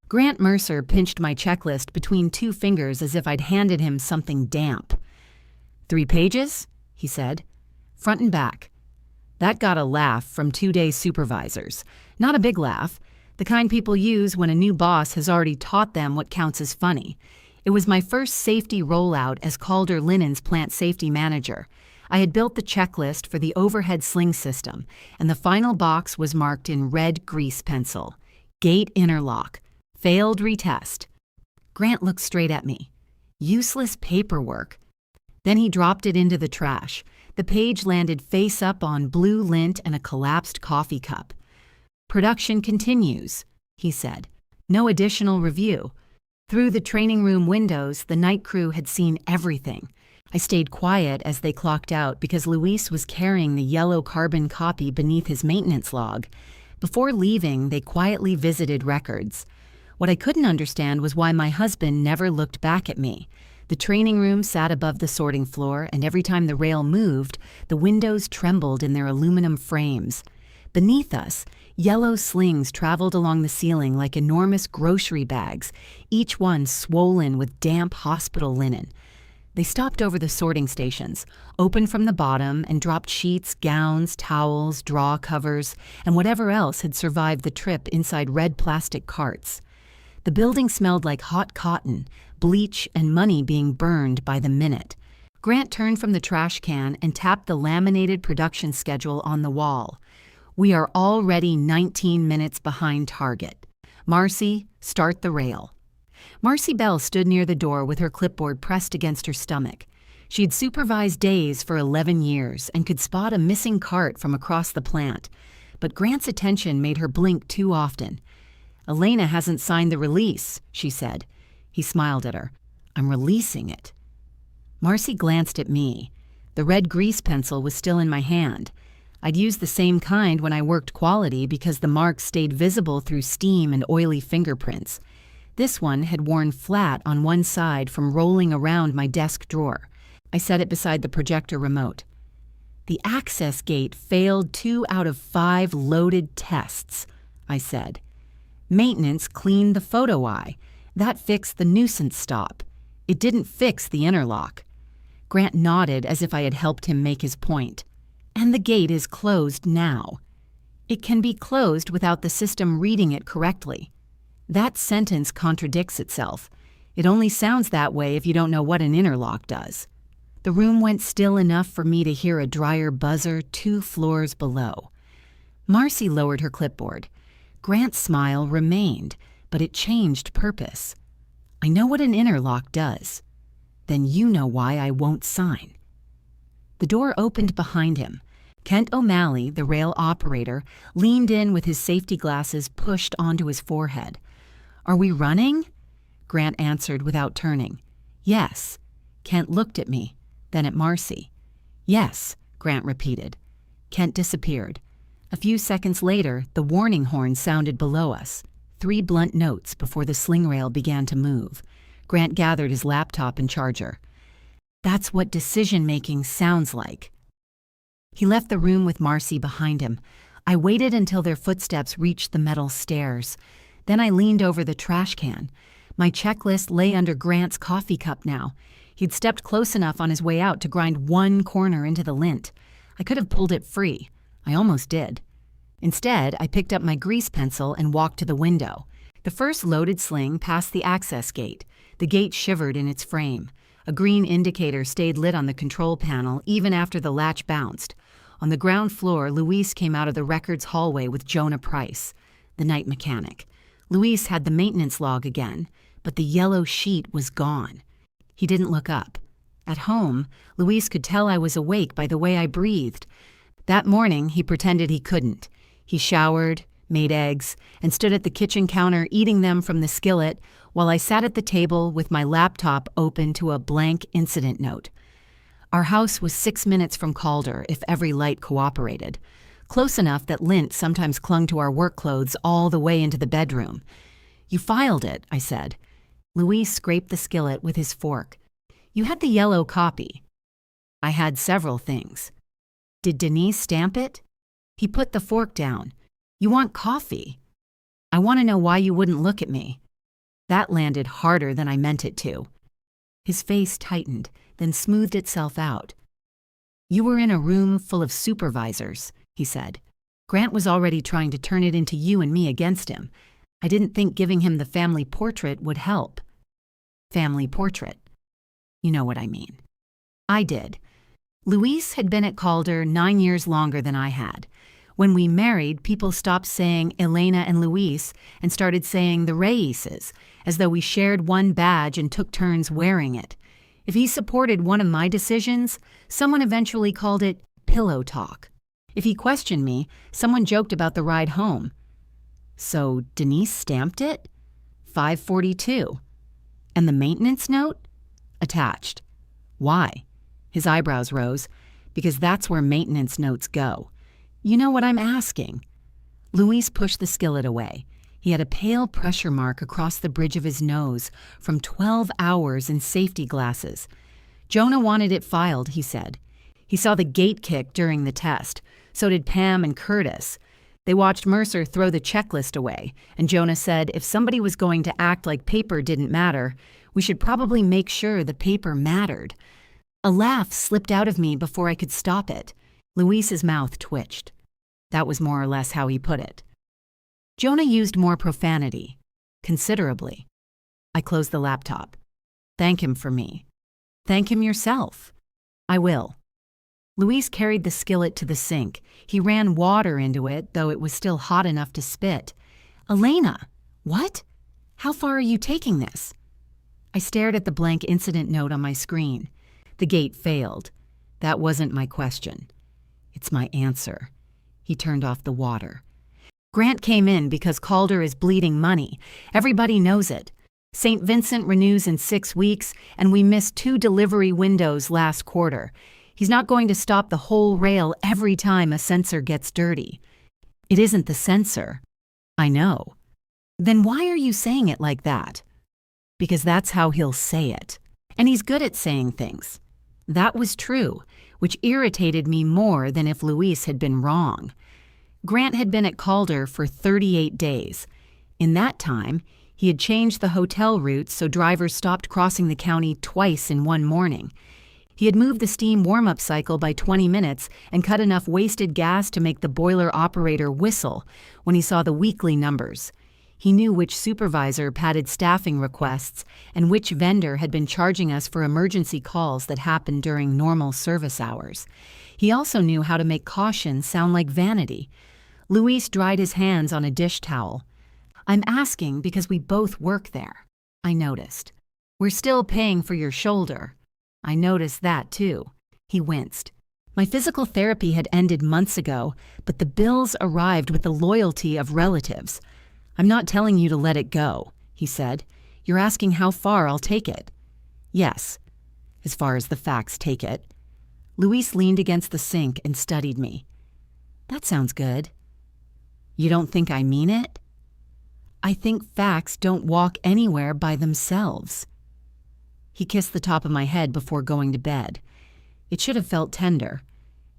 Grant Mercer pinched my checklist between two fingers as if I'd handed him something damp. 3 pages? He said. Front and back. That got a laugh from 2-day supervisors. Not a big laugh, the kind people use when a new boss has already taught them what counts as funny. It was my first safety rollout as Calder Linen's plant safety manager. I had built the checklist for the overhead sling system, and the final box was marked in red grease pencil. Gate interlock. Failed retest. Grant looked straight at me. Useless paperwork. Then he dropped it into the trash. The page landed face up on blue lint and a collapsed coffee cup. Production continues, he said. No additional review. Through the training room windows, the night crew had seen everything. I stayed quiet as they clocked out because Luis was carrying the yellow carbon copy beneath his maintenance log. Before leaving, they quietly visited records. What I couldn't understand was why my husband never looked back at me. The training room sat above the sorting floor, and every time the rail moved, the windows trembled in their aluminum frames. Beneath us, yellow slings traveled along the ceiling like enormous grocery bags, each one swollen with damp hospital linen. They stopped over the sorting stations, opened from the bottom, and dropped sheets, gowns, towels, draw covers, and whatever else had survived the trip inside red plastic carts. The building smelled like hot cotton, bleach, and money being burned by the minute. Grant turned from the trash can and tapped the laminated production schedule on the wall. We are already 19 minutes behind target. Marcy, start the rail. Marcy Bell stood near the door with her clipboard pressed against her stomach. She'd supervised days for 11 years and could spot a missing cart from across the plant. But Grant's attention made her blink too often. Elena hasn't signed the release, she said. He smiled at her. I'm releasing it. Marcy glanced at me. The red grease pencil was still in my hand. I'd used the same kind when I worked quality because the marks stayed visible through steam and oily fingerprints. This one had worn flat on one side from rolling around my desk drawer. I set it beside the projector remote. The access gate failed 2 out of 5 loaded tests, I said. Maintenance cleaned the photo eye. That fixed the nuisance stop. It didn't fix the interlock. Grant nodded as if I had helped him make his point. And the gate is closed now. It can be closed without the system reading it correctly. That sentence contradicts itself. It only sounds that way if you don't know what an interlock does. The room went still enough for me to hear a dryer buzzer 2 floors below. Marcy lowered her clipboard. Grant's smile remained, but it changed purpose. I know what an interlock does. Then you know why I won't sign. The door opened behind him. Kent O'Malley, the rail operator, leaned in with his safety glasses pushed onto his forehead. Are we running? Grant answered without turning. Yes. Kent looked at me, then at Marcy. Yes, Grant repeated. Kent disappeared. A few seconds later, the warning horn sounded below us. 3 blunt notes before the sling rail began to move. Grant gathered his laptop and charger. That's what decision-making sounds like. He left the room with Marcy behind him. I waited until their footsteps reached the metal stairs. Then I leaned over the trash can. My checklist lay under Grant's coffee cup now. He'd stepped close enough on his way out to grind one corner into the lint. I could have pulled it free. I almost did. Instead, I picked up my grease pencil and walked to the window. The first loaded sling passed the access gate. The gate shivered in its frame. A green indicator stayed lit on the control panel even after the latch bounced. On the ground floor, Luis came out of the records hallway with Jonah Price, the night mechanic. Luis had the maintenance log again, but the yellow sheet was gone. He didn't look up. At home, Luis could tell I was awake by the way I breathed. That morning, he pretended he couldn't. He showered, made eggs, and stood at the kitchen counter eating them from the skillet while I sat at the table with my laptop open to a blank incident note. Our house was 6 minutes from Calder if every light cooperated. Close enough that lint sometimes clung to our work clothes all the way into the bedroom. You filed it, I said. Luis scraped the skillet with his fork. You had the yellow copy. I had several things. Did Denise stamp it? He put the fork down. You want coffee? I want to know why you wouldn't look at me. That landed harder than I meant it to. His face tightened, then smoothed itself out. You were in a room full of supervisors, he said. Grant was already trying to turn it into you and me against him. I didn't think giving him the family portrait would help. Family portrait. You know what I mean. I did. Luis had been at Calder 9 years longer than I had. When we married, people stopped saying Elena and Luis and started saying the Reises, as though we shared one badge and took turns wearing it. If he supported one of my decisions, someone eventually called it pillow talk. If he questioned me, someone joked about the ride home. So Denise stamped it? 542. And the maintenance note? Attached. Why? His eyebrows rose. Because that's where maintenance notes go. You know what I'm asking. Luis pushed the skillet away. He had a pale pressure mark across the bridge of his nose from 12 hours in safety glasses. Jonah wanted it filed, he said. He saw the gate kick during the test. So did Pam and Curtis. They watched Mercer throw the checklist away, and Jonah said if somebody was going to act like paper didn't matter, we should probably make sure the paper mattered. A laugh slipped out of me before I could stop it. Luis's mouth twitched. That was more or less how he put it. Jonah used more profanity. Considerably. I closed the laptop. Thank him for me. Thank him yourself. I will. Luis carried the skillet to the sink. He ran water into it, though it was still hot enough to spit. Elena! What? How far are you taking this? I stared at the blank incident note on my screen. The gate failed. That wasn't my question. It's my answer. He turned off the water. Grant came in because Calder is bleeding money. Everybody knows it. St. Vincent renews in 6 weeks, and we missed 2 delivery windows last quarter. He's not going to stop the whole rail every time a sensor gets dirty. It isn't the sensor. I know. Then why are you saying it like that? Because that's how he'll say it. And he's good at saying things. That was true, which irritated me more than if Luis had been wrong. Grant had been at Calder for 38 days. In that time, he had changed the hotel routes so drivers stopped crossing the county twice in one morning. He had moved the steam warm-up cycle by 20 minutes and cut enough wasted gas to make the boiler operator whistle when he saw the weekly numbers. He knew which supervisor padded staffing requests and which vendor had been charging us for emergency calls that happened during normal service hours. He also knew how to make caution sound like vanity. Luis dried his hands on a dish towel. I'm asking because we both work there. I noticed. We're still paying for your shoulder. I noticed that too. He winced. My physical therapy had ended months ago, but the bills arrived with the loyalty of relatives. I'm not telling you to let it go, he said. You're asking how far I'll take it. Yes, as far as the facts take it. Luis leaned against the sink and studied me. That sounds good. You don't think I mean it? I think facts don't walk anywhere by themselves. He kissed the top of my head before going to bed. It should have felt tender.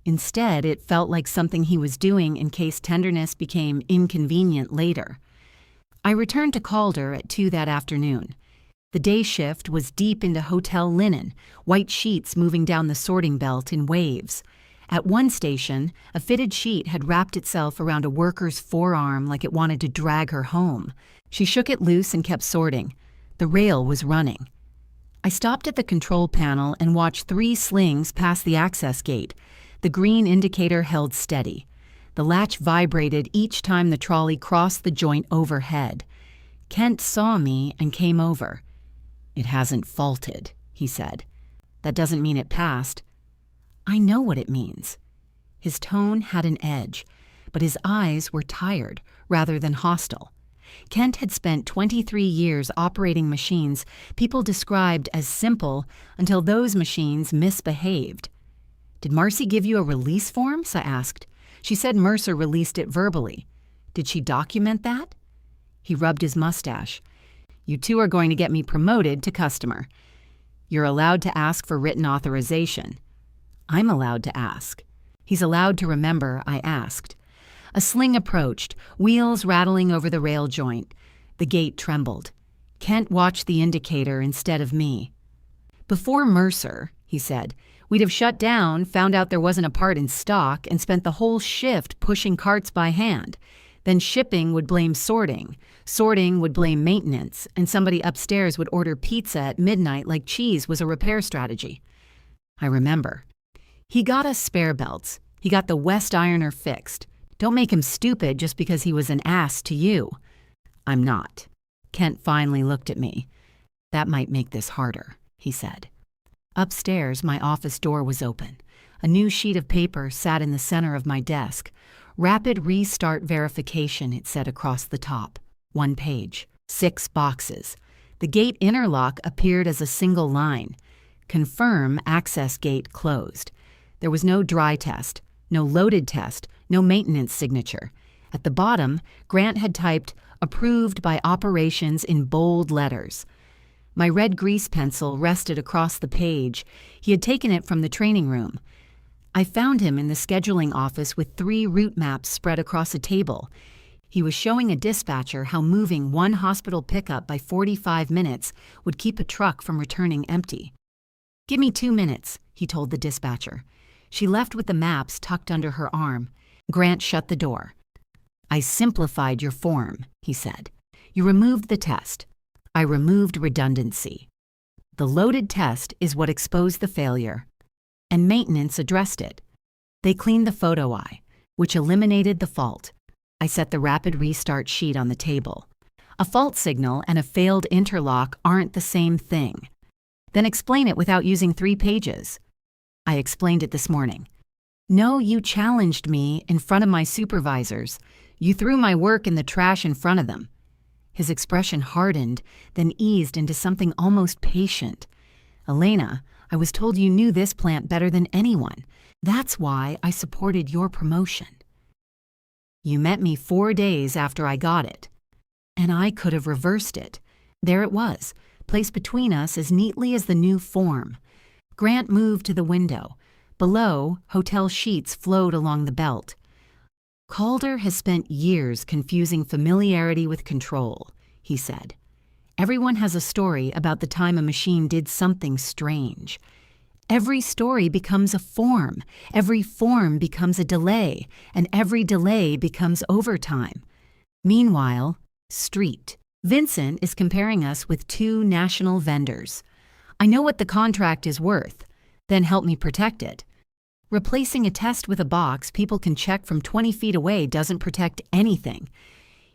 Instead, it felt like something he was doing in case tenderness became inconvenient later. I returned to Calder at 2 that afternoon. The day shift was deep into hotel linen, white sheets moving down the sorting belt in waves. At one station, a fitted sheet had wrapped itself around a worker's forearm like it wanted to drag her home. She shook it loose and kept sorting. The rail was running. I stopped at the control panel and watched 3 slings pass the access gate. The green indicator held steady. The latch vibrated each time the trolley crossed the joint overhead. Kent saw me and came over. It hasn't faulted, he said. That doesn't mean it passed. I know what it means. His tone had an edge, but his eyes were tired rather than hostile. Kent had spent 23 years operating machines people described as simple until those machines misbehaved. Did Marcy give you a release form? I asked. She said Mercer released it verbally. Did she document that? He rubbed his mustache. You 2 are going to get me promoted to customer. You're allowed to ask for written authorization. I'm allowed to ask. He's allowed to remember I asked. A sling approached, wheels rattling over the rail joint. The gate trembled. Kent watched the indicator instead of me. Before Mercer, he said, we'd have shut down, found out there wasn't a part in stock, and spent the whole shift pushing carts by hand. Then shipping would blame sorting. Sorting would blame maintenance, and somebody upstairs would order pizza at midnight like cheese was a repair strategy. I remember. He got us spare belts. He got the West Ironer fixed. Don't make him stupid just because he was an ass to you. I'm not. Kent finally looked at me. That might make this harder, he said. Upstairs, my office door was open. A new sheet of paper sat in the center of my desk. Rapid restart verification, it said across the top. 1 page. 6 boxes. The gate interlock appeared as a single line. Confirm access gate closed. There was no dry test, no loaded test, no maintenance signature. At the bottom, Grant had typed, approved by operations in bold letters. My red grease pencil rested across the page. He had taken it from the training room. I found him in the scheduling office with 3 route maps spread across a table. He was showing a dispatcher how moving 1 hospital pickup by 45 minutes would keep a truck from returning empty. Give me 2 minutes, he told the dispatcher. She left with the maps tucked under her arm. Grant shut the door. I simplified your form, he said. You removed the test. I removed redundancy. The loaded test is what exposed the failure, and maintenance addressed it. They cleaned the photo eye, which eliminated the fault. I set the rapid restart sheet on the table. A fault signal and a failed interlock aren't the same thing. Then explain it without using 3 pages. I explained it this morning. No, you challenged me in front of my supervisors. You threw my work in the trash in front of them. His expression hardened, then eased into something almost patient. Elena, I was told you knew this plant better than anyone. That's why I supported your promotion. You met me 4 days after I got it. And I could have reversed it. There it was, placed between us as neatly as the new form. Grant moved to the window. Below, hotel sheets flowed along the belt. Calder has spent years confusing familiarity with control, he said. Everyone has a story about the time a machine did something strange. Every story becomes a form, every form becomes a delay, and every delay becomes overtime. Meanwhile, Street. Vincent is comparing us with 2 national vendors. I know what the contract is worth, then help me protect it. Replacing a test with a box people can check from 20 feet away doesn't protect anything.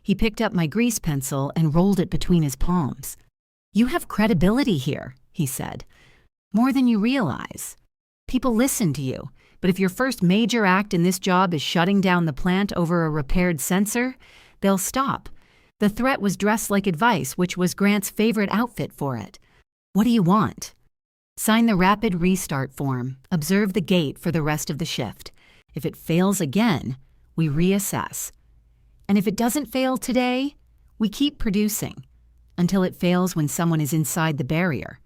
He picked up my grease pencil and rolled it between his palms. You have credibility here, he said. More than you realize. People listen to you, but if your first major act in this job is shutting down the plant over a repaired sensor, they'll stop. The threat was dressed like advice, which was Grant's favorite outfit for it. What do you want? Sign the rapid restart form. Observe the gate for the rest of the shift. If it fails again, we reassess. And if it doesn't fail today, we keep producing until it fails when someone is inside the barrier.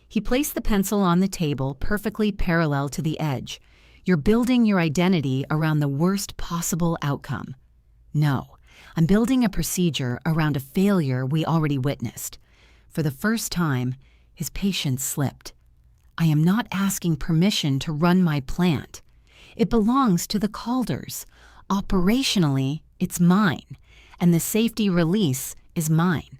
He placed the pencil on the table perfectly parallel to the edge. You're building your identity around the worst possible outcome. No, I'm building a procedure around a failure we already witnessed. For the first time, his patience slipped. I am not asking permission to run my plant. It belongs to the Calders. Operationally, it's mine, and the safety release is mine.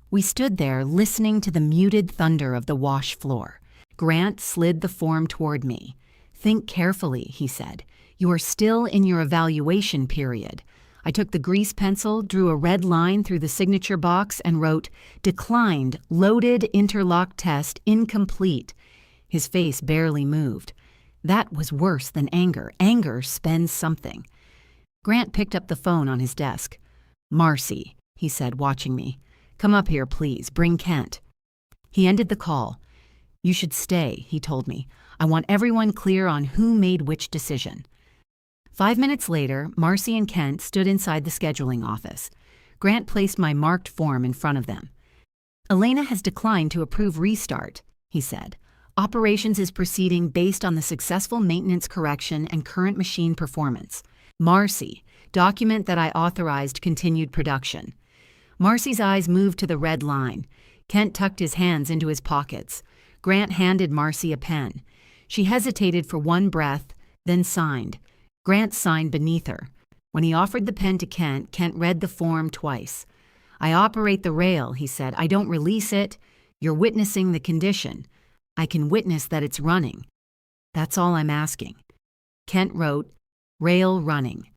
We stood there listening to the muted thunder of the wash floor. Grant slid the form toward me. Think carefully, he said. You are still in your evaluation period. I took the grease pencil, drew a red line through the signature box, and wrote, Declined, loaded interlock test incomplete. His face barely moved. That was worse than anger. Anger spends something. Grant picked up the phone on his desk. Marcy, he said, watching me. Come up here, please. Bring Kent. He ended the call. You should stay, he told me. I want everyone clear on who made which decision. 5 minutes later, Marcy and Kent stood inside the scheduling office. Grant placed my marked form in front of them. Elena has declined to approve restart, he said. Operations is proceeding based on the successful maintenance correction and current machine performance. Marcy, document that I authorized continued production. Marcy's eyes moved to the red line. Kent tucked his hands into his pockets. Grant handed Marcy a pen. She hesitated for one breath, then signed. Grant signed beneath her. When he offered the pen to Kent, Kent read the form twice. "I operate the rail," he said. "I don't release it. You're witnessing the condition. I can witness that it's running. That's all I'm asking." Kent wrote, "Rail running.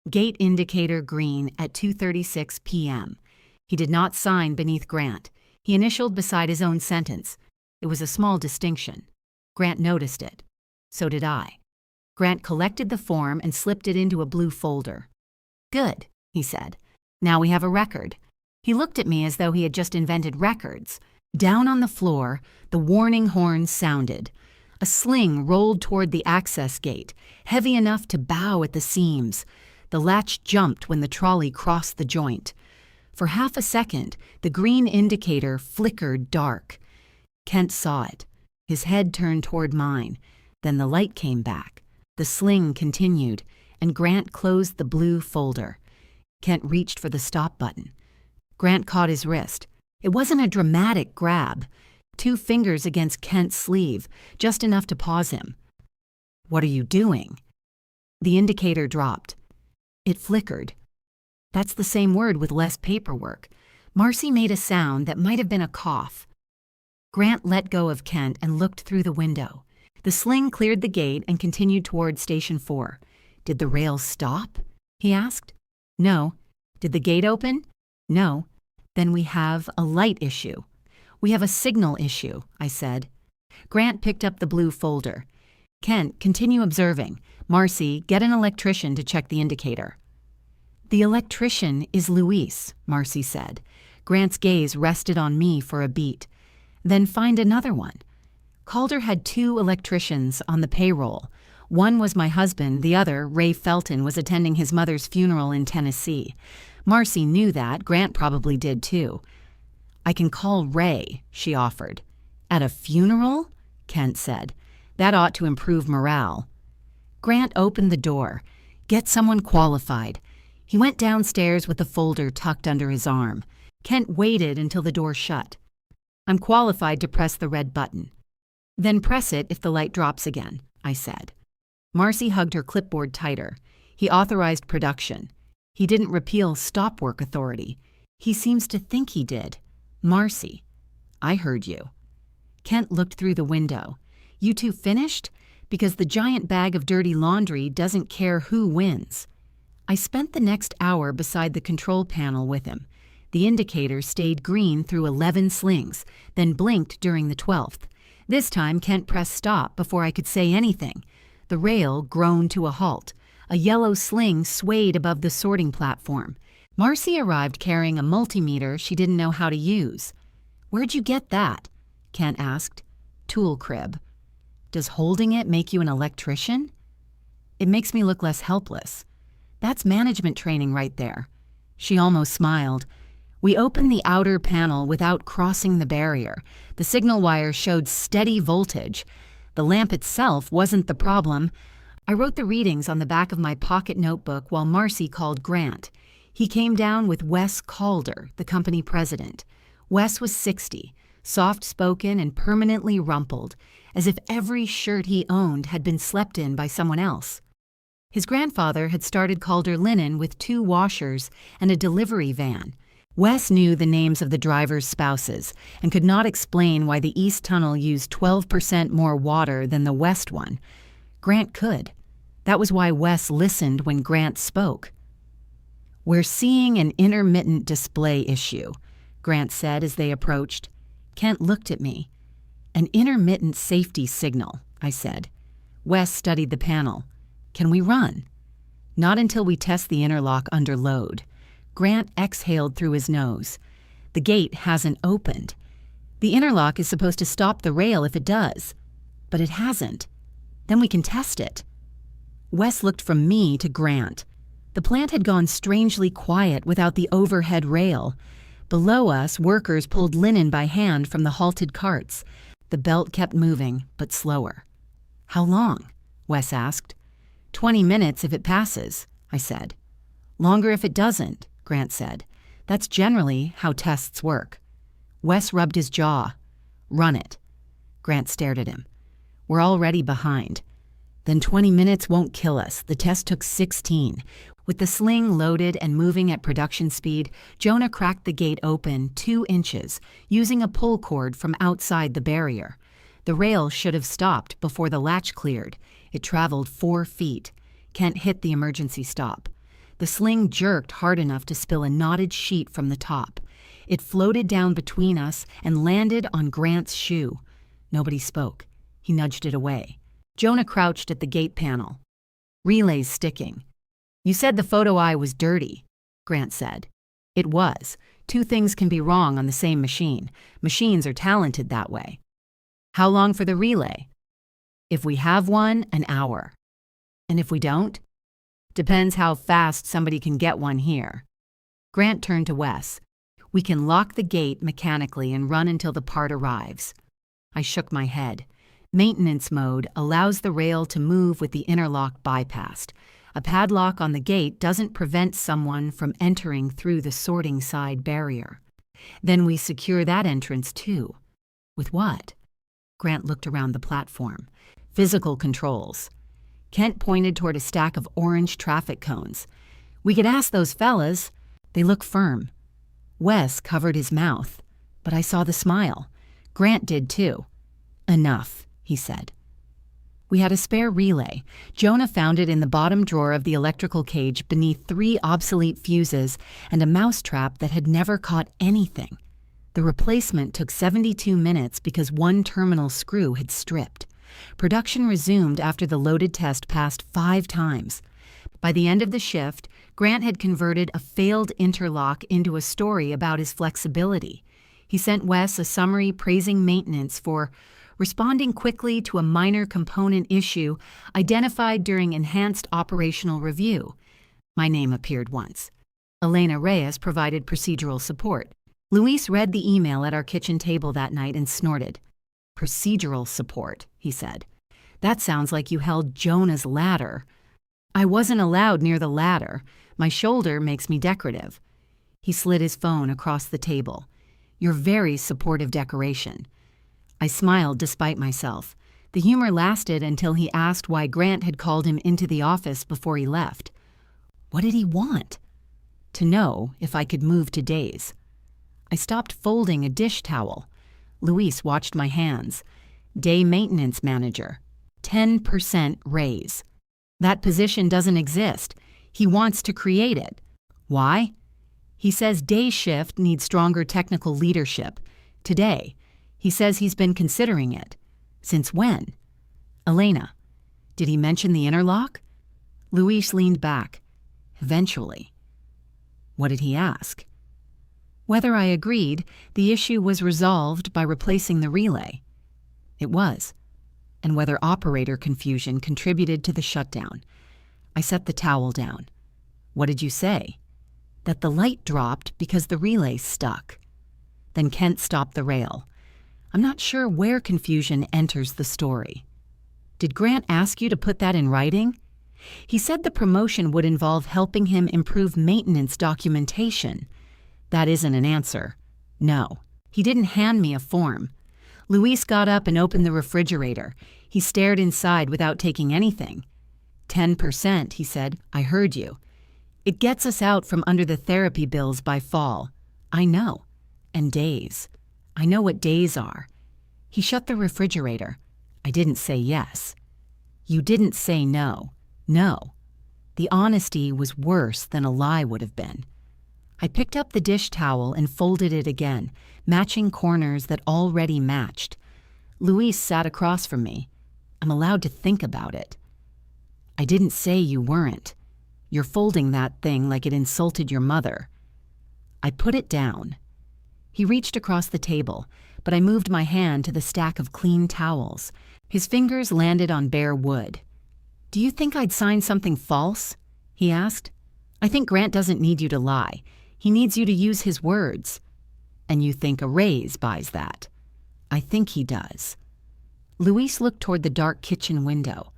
Gate indicator green at 2:36 p.m." He did not sign beneath Grant. He initialed beside his own sentence. It was a small distinction. Grant noticed it. So did I. Grant collected the form and slipped it into a blue folder. "Good," he said. "Now we have a record." He looked at me as though he had just invented records. Down on the floor, the warning horn sounded. A sling rolled toward the access gate, heavy enough to bow at the seams. The latch jumped when the trolley crossed the joint. For half a second, the green indicator flickered dark. Kent saw it. His head turned toward mine. Then the light came back. The sling continued, and Grant closed the blue folder. Kent reached for the stop button. Grant caught his wrist. It wasn't a dramatic grab. 2 fingers against Kent's sleeve, just enough to pause him. "What are you doing?" The indicator dropped. It flickered. That's the same word with less paperwork. Marcy made a sound that might have been a cough. Grant let go of Kent and looked through the window. The sling cleared the gate and continued toward Station 4. "Did the rail stop?" he asked. "No." "Did the gate open?" "No." "Then we have a light issue." "We have a signal issue," I said. Grant picked up the blue folder. "Kent, continue observing. Marcy, get an electrician to check the indicator." "The electrician is Luis," Marcy said. Grant's gaze rested on me for a beat. "Then find another one." Calder had 2 electricians on the payroll. One was my husband, the other, Ray Felton, was attending his mother's funeral in Tennessee. Marcy knew that, Grant probably did too. "I can call Ray," she offered. "At a funeral?" Kent said. "That ought to improve morale." Grant opened the door. "Get someone qualified." He went downstairs with the folder tucked under his arm. Kent waited until the door shut. "I'm qualified to press the red button." "Then press it if the light drops again," I said. Marcy hugged her clipboard tighter. He authorized production. He didn't repeal stop work authority. He seems to think he did. "Marcy." "I heard you." Kent looked through the window. "You 2 finished? Because the giant bag of dirty laundry doesn't care who wins." I spent the next hour beside the control panel with him. The indicator stayed green through 11 slings, then blinked during the 12th. This time Kent pressed stop before I could say anything. The rail groaned to a halt. A yellow sling swayed above the sorting platform. Marcy arrived carrying a multimeter she didn't know how to use. "Where'd you get that?" Kent asked. "Tool crib." "Does holding it make you an electrician?" "It makes me look less helpless." "That's management training right there." She almost smiled. We opened the outer panel without crossing the barrier. The signal wire showed steady voltage. The lamp itself wasn't the problem. I wrote the readings on the back of my pocket notebook while Marcy called Grant. He came down with Wes Calder, the company president. Wes was 60, soft-spoken and permanently rumpled, as if every shirt he owned had been slept in by someone else. His grandfather had started Calder Linen with 2 washers and a delivery van. Wes knew the names of the drivers' spouses and could not explain why the East Tunnel used 12% more water than the West one. Grant could. That was why Wes listened when Grant spoke. "We're seeing an intermittent display issue," Grant said as they approached. Kent looked at me. "An intermittent safety signal," I said. Wes studied the panel. "Can we run?" "Not until we test the interlock under load." Grant exhaled through his nose. "The gate hasn't opened. The interlock is supposed to stop the rail if it does. But it hasn't. Then we can test it." Wes looked from me to Grant. The plant had gone strangely quiet without the overhead rail. Below us, workers pulled linen by hand from the halted carts. The belt kept moving, but slower. "How long?" Wes asked. 20 minutes if it passes," I said. "Longer if it doesn't," Grant said. That's generally how tests work. Wes rubbed his jaw. Run it. Grant stared at him. We're already behind. Then 20 minutes won't kill us. The test took 16. With the sling loaded and moving at production speed, Jonah cracked the gate open 2 inches, using a pull cord from outside the barrier. The rail should have stopped before the latch cleared. It traveled 4 feet. Kent hit the emergency stop. The sling jerked hard enough to spill a knotted sheet from the top. It floated down between us and landed on Grant's shoe. Nobody spoke. He nudged it away. Jonah crouched at the gate panel. Relays sticking. You said the photo eye was dirty, Grant said. It was. 2 things can be wrong on the same machine. Machines are talented that way. How long for the relay? If we have one, an hour. And if we don't? Depends how fast somebody can get one here. Grant turned to Wes. We can lock the gate mechanically and run until the part arrives. I shook my head. Maintenance mode allows the rail to move with the interlock bypassed. A padlock on the gate doesn't prevent someone from entering through the sorting side barrier. Then we secure that entrance too. With what? Grant looked around the platform. Physical controls. Kent pointed toward a stack of orange traffic cones. We could ask those fellas. They look firm. Wes covered his mouth, but I saw the smile. Grant did too. Enough, he said. We had a spare relay. Jonah found it in the bottom drawer of the electrical cage beneath 3 obsolete fuses and a mousetrap that had never caught anything. The replacement took 72 minutes because 1 terminal screw had stripped. Production resumed after the loaded test passed 5 times. By the end of the shift, Grant had converted a failed interlock into a story about his flexibility. He sent Wes a summary praising maintenance for responding quickly to a minor component issue identified during enhanced operational review. My name appeared once. Elena Reyes provided procedural support. Luis read the email at our kitchen table that night and snorted. Procedural support, he said. That sounds like you held Jonah's ladder. I wasn't allowed near the ladder. My shoulder makes me decorative. He slid his phone across the table. You're very supportive decoration. I smiled despite myself. The humor lasted until he asked why Grant had called him into the office before he left. What did he want? To know if I could move to days. I stopped folding a dish towel. Luis watched my hands. Day maintenance manager. 10% raise. That position doesn't exist. He wants to create it. Why? He says day shift needs stronger technical leadership. Today. He says he's been considering it. Since when? Elena. Did he mention the interlock? Luis leaned back. Eventually. What did he ask? Whether I agreed, the issue was resolved by replacing the relay. It was. And whether operator confusion contributed to the shutdown. I set the towel down. What did you say? That the light dropped because the relay stuck. Then Kent stopped the rail. I'm not sure where confusion enters the story. Did Grant ask you to put that in writing? He said the promotion would involve helping him improve maintenance documentation. That isn't an answer. No. He didn't hand me a form. Luis got up and opened the refrigerator. He stared inside without taking anything. 10%, he said. I heard you. It gets us out from under the therapy bills by fall. I know. And days. I know what days are. He shut the refrigerator. I didn't say yes. You didn't say no. No. The honesty was worse than a lie would have been. I picked up the dish towel and folded it again, matching corners that already matched. Luis sat across from me. I'm allowed to think about it. I didn't say you weren't. You're folding that thing like it insulted your mother. I put it down. He reached across the table, but I moved my hand to the stack of clean towels. His fingers landed on bare wood. Do you think I'd sign something false? He asked. I think Grant doesn't need you to lie. He needs you to use his words. And you think a raise buys that? I think he does. Luis looked toward the dark kitchen window.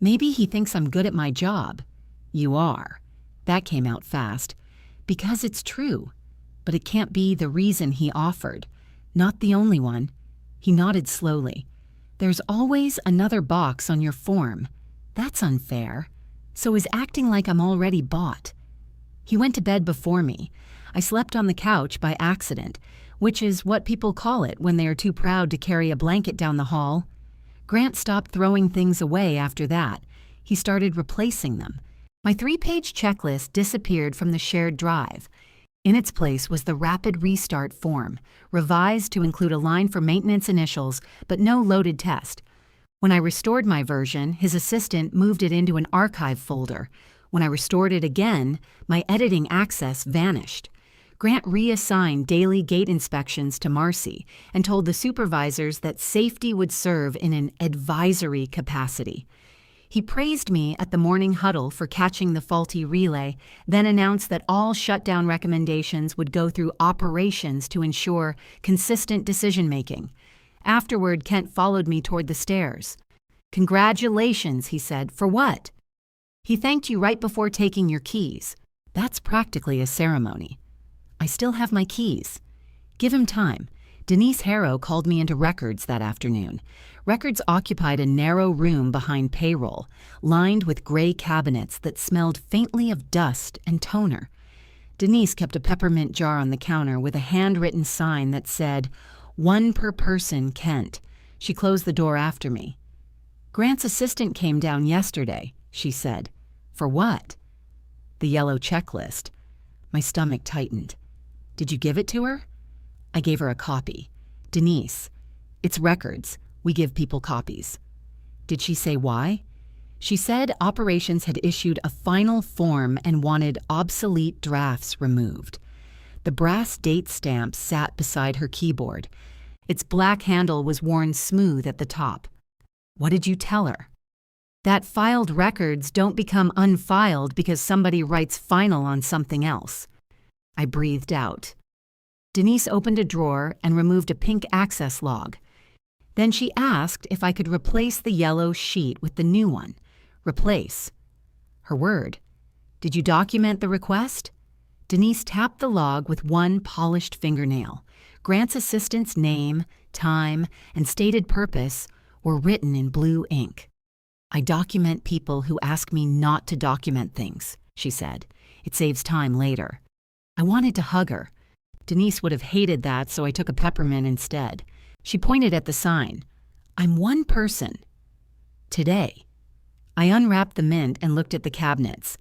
Maybe he thinks I'm good at my job. You are. That came out fast. Because it's true. But it can't be the reason he offered. Not the only one. He nodded slowly. There's always another box on your form. That's unfair. So is acting like I'm already bought. He went to bed before me. I slept on the couch by accident, which is what people call it when they are too proud to carry a blanket down the hall. Grant stopped throwing things away after that. He started replacing them. My 3-page checklist disappeared from the shared drive. In its place was the rapid restart form, revised to include a line for maintenance initials, but no loaded test. When I restored my version, his assistant moved it into an archive folder. When I restored it again, my editing access vanished. Grant reassigned daily gate inspections to Marcy and told the supervisors that safety would serve in an advisory capacity. He praised me at the morning huddle for catching the faulty relay, then announced that all shutdown recommendations would go through operations to ensure consistent decision-making. Afterward, Kent followed me toward the stairs. "Congratulations," he said. "For what?" "He thanked you right before taking your keys." "That's practically a ceremony." "I still have my keys." "Give him time." Denise Harrow called me into records that afternoon. Records occupied a narrow room behind payroll, lined with gray cabinets that smelled faintly of dust and toner. Denise kept a peppermint jar on the counter with a handwritten sign that said, "One per person, Kent." She closed the door after me. "Grant's assistant came down yesterday," she said. "For what?" "The yellow checklist." My stomach tightened. "Did you give it to her?" I gave her a copy. "Denise, it's records. We give people copies." "Did she say why?" "She said operations had issued a final form and wanted obsolete drafts removed." The brass date stamp sat beside her keyboard. Its black handle was worn smooth at the top. "What did you tell her?" "That filed records don't become unfiled because somebody writes final on something else." I breathed out. Denise opened a drawer and removed a pink access log. Then she asked if I could replace the yellow sheet with the new one. Replace. Her word. "Did you document the request?" Denise tapped the log with one polished fingernail. Grant's assistant's name, time, and stated purpose were written in blue ink. "I document people who ask me not to document things," she said. "It saves time later." I wanted to hug her. Denise would have hated that, so I took a peppermint instead. She pointed at the sign. "I'm one person. Today." I unwrapped the mint and looked at the cabinets.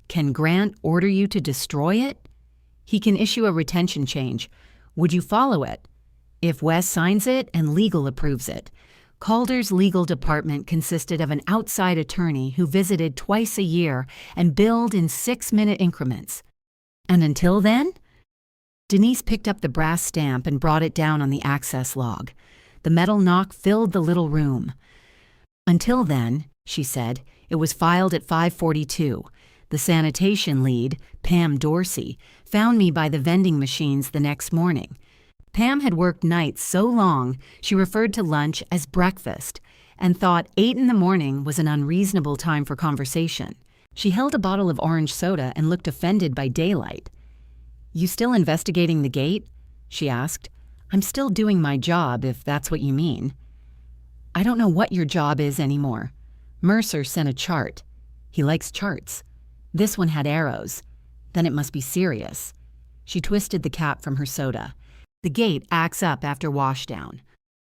"Can Grant order you to destroy it?" "He can issue a retention change. Would you follow it?" "If Wes signs it and legal approves it." Calder's legal department consisted of an outside attorney who visited twice a year and billed in 6-minute increments. "And until then?" Denise picked up the brass stamp and brought it down on the access log. The metal knock filled the little room. "Until then," she said, "it was filed at 5:42. The sanitation lead, Pam Dorsey, found me by the vending machines the next morning. Pam had worked nights so long she referred to lunch as breakfast and thought 8 in the morning was an unreasonable time for conversation. She held a bottle of orange soda and looked offended by daylight. "You still investigating the gate?" she asked. "I'm still doing my job, if that's what you mean." "I don't know what your job is anymore." Mercer sent a chart. He likes charts. This one had arrows. Then it must be serious. She twisted the cap from her soda. "The gate acts up after washdown.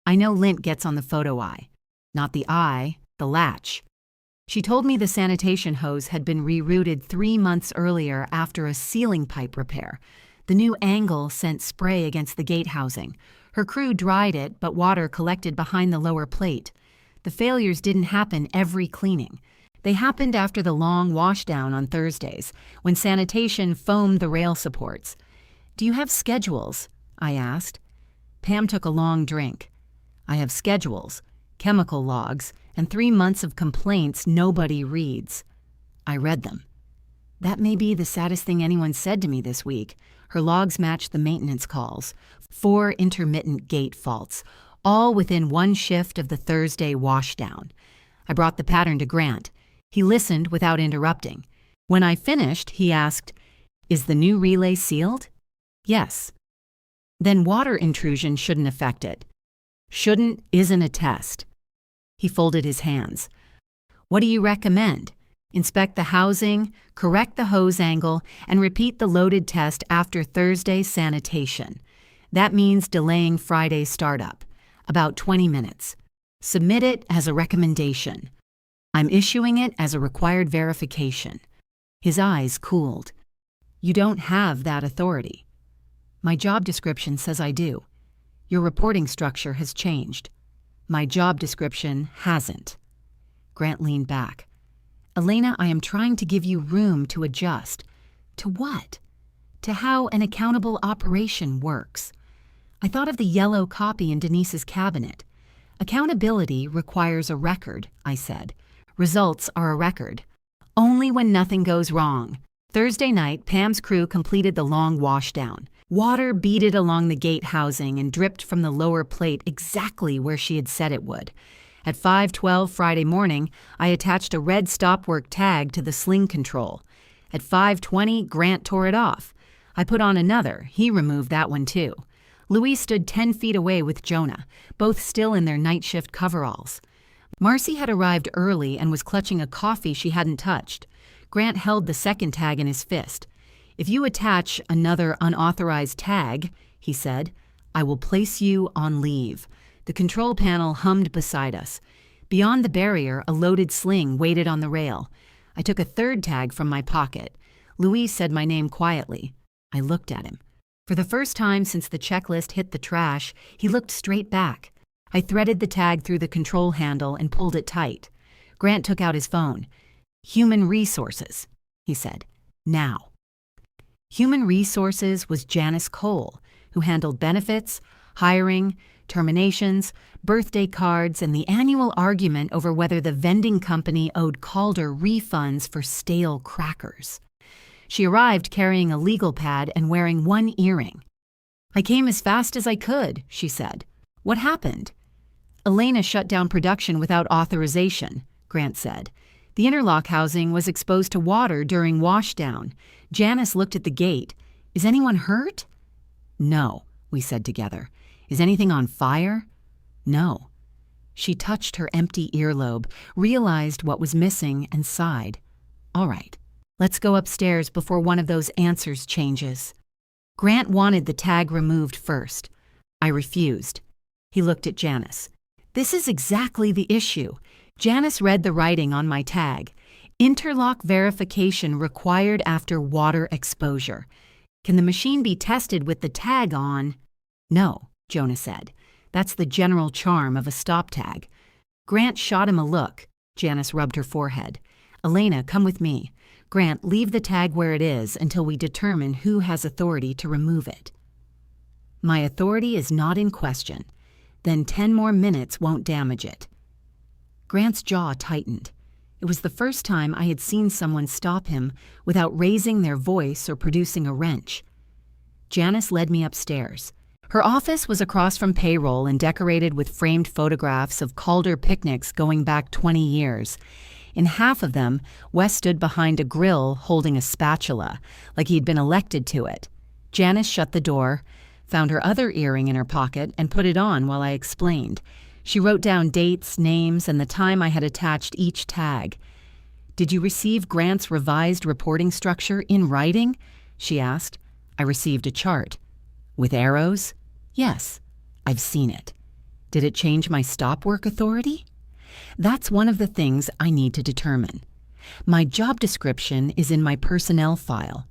I know lint gets on the photo eye. Not the eye, the latch." She told me the sanitation hose had been rerouted 3 months earlier after a ceiling pipe repair. The new angle sent spray against the gate housing. Her crew dried it, but water collected behind the lower plate. The failures didn't happen every cleaning. They happened after the long washdown on Thursdays, when sanitation foamed the rail supports. "Do you have schedules?" I asked. Pam took a long drink. "I have schedules, chemical logs, and 3 months of complaints nobody reads." I read them. "That may be the saddest thing anyone said to me this week." Her logs matched the maintenance calls. 4 intermittent gate faults, all within one shift of the Thursday washdown. I brought the pattern to Grant. He listened without interrupting. When I finished, he asked, "Is the new relay sealed?" Yes. Then water intrusion shouldn't affect it. Shouldn't isn't a test. He folded his hands. What do you recommend? Inspect the housing, correct the hose angle, and repeat the loaded test after Thursday's sanitation. That means delaying Friday's startup. About 20 minutes. Submit it as a recommendation. I'm issuing it as a required verification. His eyes cooled. You don't have that authority. My job description says I do. Your reporting structure has changed. My job description hasn't. Grant leaned back. Elena, I am trying to give you room to adjust. To what? To how an accountable operation works. I thought of the yellow copy in Denise's cabinet. Accountability requires a record, I said. Results are a record. Only when nothing goes wrong. Thursday night, Pam's crew completed the long washdown. Water beaded along the gate housing and dripped from the lower plate exactly where she had said it would. At 5:12 Friday morning, I attached a red stopwork tag to the sling control. At 5:20, Grant tore it off. I put on another. He removed that one too. Louise stood 10 feet away with Jonah, both still in their night shift coveralls. Marcy had arrived early and was clutching a coffee she hadn't touched. Grant held the second tag in his fist. If you attach another unauthorized tag, he said, I will place you on leave. The control panel hummed beside us. Beyond the barrier, a loaded sling waited on the rail. I took a third tag from my pocket. Louise said my name quietly. I looked at him. For the first time since the checklist hit the trash, he looked straight back. I threaded the tag through the control handle and pulled it tight. Grant took out his phone. Human Resources, he said. Now. Human Resources was Janice Cole, who handled benefits, hiring, terminations, birthday cards, and the annual argument over whether the vending company owed Calder refunds for stale crackers. She arrived carrying a legal pad and wearing one earring. I came as fast as I could, she said. What happened? Elena shut down production without authorization, Grant said. The interlock housing was exposed to water during washdown. Janice looked at the gate. Is anyone hurt? No, we said together. Is anything on fire? No. She touched her empty earlobe, realized what was missing, and sighed. All right, let's go upstairs before one of those answers changes. Grant wanted the tag removed first. I refused. He looked at Janice. This is exactly the issue. Janice read the writing on my tag. Interlock verification required after water exposure. Can the machine be tested with the tag on? No, Jonah said. That's the general charm of a stop tag. Grant shot him a look. Janice rubbed her forehead. Elena, come with me. Grant, leave the tag where it is until we determine who has authority to remove it. My authority is not in question. Then 10 more minutes won't damage it. Grant's jaw tightened. It was the first time I had seen someone stop him without raising their voice or producing a wrench. Janice led me upstairs. Her office was across from payroll and decorated with framed photographs of Calder picnics going back 20 years. In half of them, Wes stood behind a grill holding a spatula, like he'd been elected to it. Janice shut the door, found her other earring in her pocket, and put it on while I explained. She wrote down dates, names, and the time I had attached each tag. Did you receive Grant's revised reporting structure in writing? She asked. I received a chart. With arrows? Yes, I've seen it. Did it change my stop work authority? That's one of the things I need to determine. My job description is in my personnel file.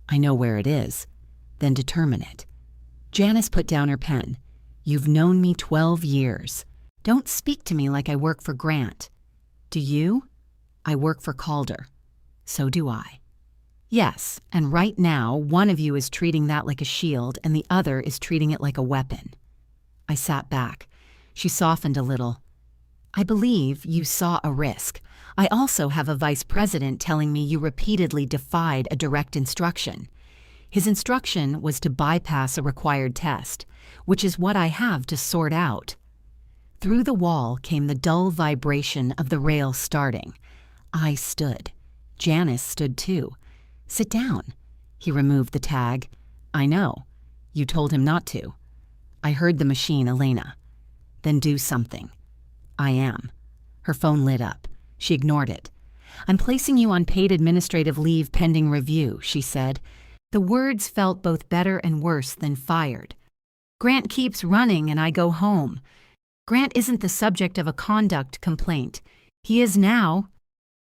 I know where it is. Then determine it. Janice put down her pen. You've known me 12 years. Don't speak to me like I work for Grant. Do you? I work for Calder. So do I. Yes, and right now, one of you is treating that like a shield and the other is treating it like a weapon. I sat back. She softened a little. I believe you saw a risk. I also have a vice president telling me you repeatedly defied a direct instruction. His instruction was to bypass a required test, which is what I have to sort out. Through the wall came the dull vibration of the rail starting. I stood. Janice stood too. Sit down. He removed the tag. I know. You told him not to. I heard the machine, Elena. Then do something. I am. Her phone lit up. She ignored it. I'm placing you on paid administrative leave pending review, she said. The words felt both better and worse than fired. Grant keeps running and I go home. Grant isn't the subject of a conduct complaint. He is now.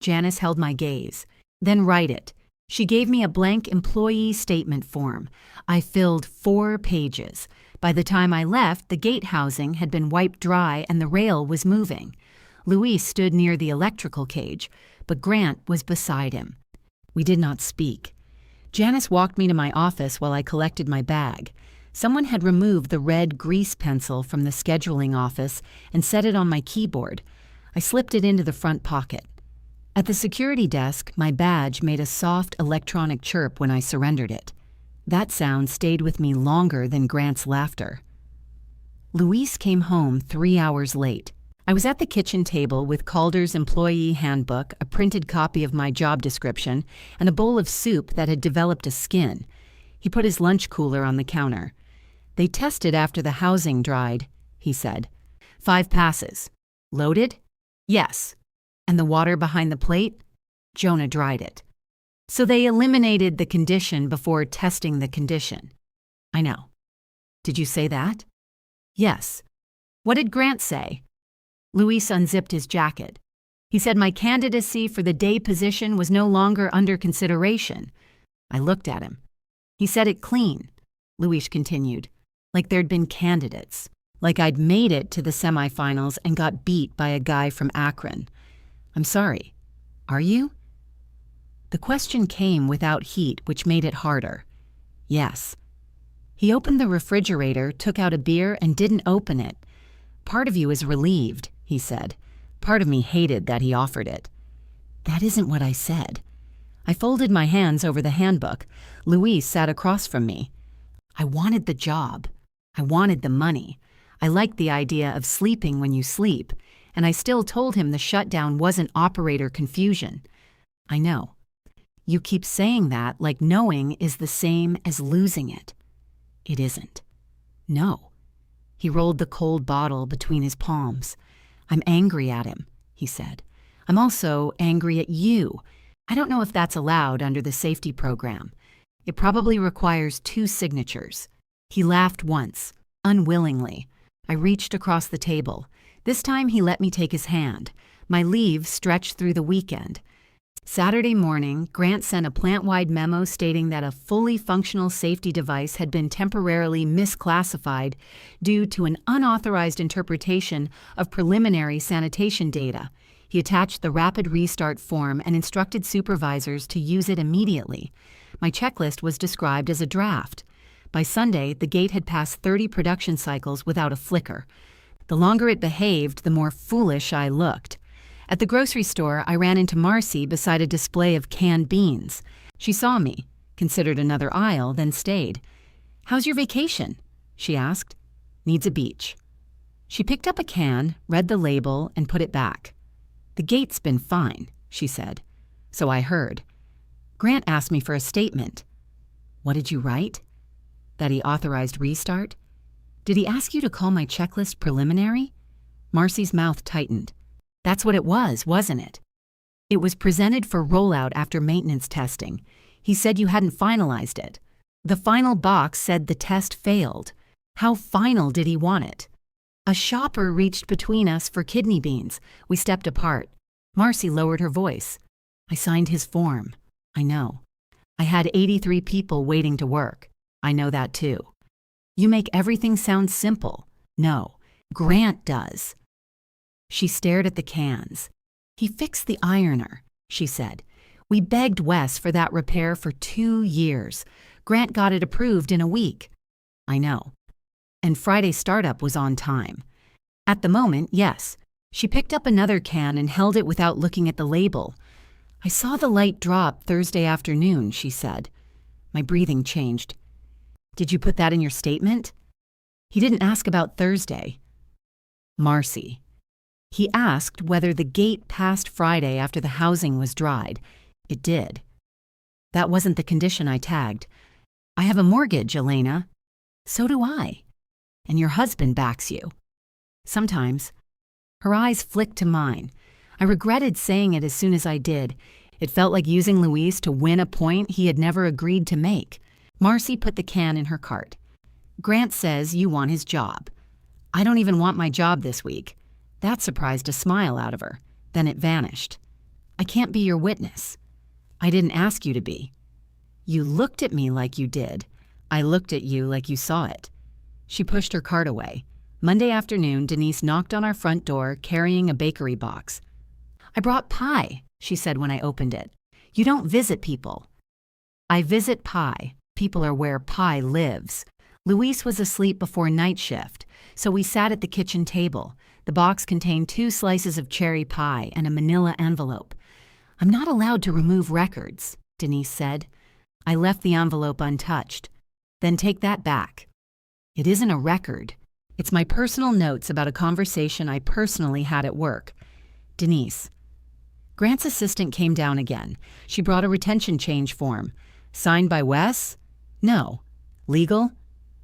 Janice held my gaze. Then write it. She gave me a blank employee statement form. I filled 4 pages. By the time I left, the gate housing had been wiped dry and the rail was moving. Luis stood near the electrical cage, but Grant was beside him. We did not speak. Janice walked me to my office while I collected my bag. Someone had removed the red grease pencil from the scheduling office and set it on my keyboard. I slipped it into the front pocket. At the security desk, my badge made a soft electronic chirp when I surrendered it. That sound stayed with me longer than Grant's laughter. Luis came home 3 hours late. I was at the kitchen table with Calder's employee handbook, a printed copy of my job description, and a bowl of soup that had developed a skin. He put his lunch cooler on the counter. They tested after the housing dried, he said. 5 passes. Loaded? Yes. And the water behind the plate? Jonah dried it. So they eliminated the condition before testing the condition. I know. Did you say that? Yes. What did Grant say? Luis unzipped his jacket. He said my candidacy for the day position was no longer under consideration. I looked at him. He said it clean, Luis continued, like there'd been candidates, like I'd made it to the semifinals and got beat by a guy from Akron. I'm sorry. Are you? The question came without heat, which made it harder. Yes. He opened the refrigerator, took out a beer, and didn't open it. Part of you is relieved, he said. Part of me hated that he offered it. That isn't what I said. I folded my hands over the handbook. Luis sat across from me. I wanted the job. I wanted the money. I liked the idea of sleeping when you sleep, and I still told him the shutdown wasn't operator confusion. I know. You keep saying that like knowing is the same as losing it. It isn't. No. He rolled the cold bottle between his palms. I'm angry at him, he said. I'm also angry at you. I don't know if that's allowed under the safety program. It probably requires 2 signatures. He laughed once, unwillingly. I reached across the table. This time he let me take his hand. My leave stretched through the weekend. Saturday morning, Grant sent a plant-wide memo stating that a fully functional safety device had been temporarily misclassified due to an unauthorized interpretation of preliminary sanitation data. He attached the rapid restart form and instructed supervisors to use it immediately. My checklist was described as a draft. By Sunday, the gate had passed 30 production cycles without a flicker. The longer it behaved, the more foolish I looked. At the grocery store, I ran into Marcy beside a display of canned beans. She saw me, considered another aisle, then stayed. How's your vacation? She asked. Needs a beach. She picked up a can, read the label, and put it back. The gate's been fine, she said. So I heard. Grant asked me for a statement. What did you write? That he authorized restart? Did he ask you to call my checklist preliminary? Marcy's mouth tightened. That's what it was, wasn't it? It was presented for rollout after maintenance testing. He said you hadn't finalized it. The final box said the test failed. How final did he want it? A shopper reached between us for kidney beans. We stepped apart. Marcy lowered her voice. I signed his form. I know. I had 83 people waiting to work. I know that too. You make everything sound simple. No, Grant does. She stared at the cans. He fixed the ironer, she said. We begged Wes for that repair for 2 years. Grant got it approved in a week. I know. And Friday's startup was on time. At the moment, yes. She picked up another can and held it without looking at the label. I saw the light drop Thursday afternoon, she said. My breathing changed. Did you put that in your statement? He didn't ask about Thursday. Marcy. He asked whether the gate passed Friday after the housing was dried. It did. That wasn't the condition I tagged. I have a mortgage, Elena. So do I. And your husband backs you. Sometimes. Her eyes flicked to mine. I regretted saying it as soon as I did. It felt like using Luis to win a point he had never agreed to make. Marcy put the can in her cart. Grant says you want his job. I don't even want my job this week. That surprised a smile out of her. Then it vanished. I can't be your witness. I didn't ask you to be. You looked at me like you did. I looked at you like you saw it. She pushed her cart away. Monday afternoon, Denise knocked on our front door carrying a bakery box. I brought pie, she said when I opened it. You don't visit people. I visit pie. People are where pie lives. Luis was asleep before night shift, so we sat at the kitchen table. The box contained 2 slices of cherry pie and a manila envelope. I'm not allowed to remove records, Denise said. I left the envelope untouched. Then take that back. It isn't a record. It's my personal notes about a conversation I personally had at work. Denise. Grant's assistant came down again. She brought a retention change form. Signed by Wes? No. Legal?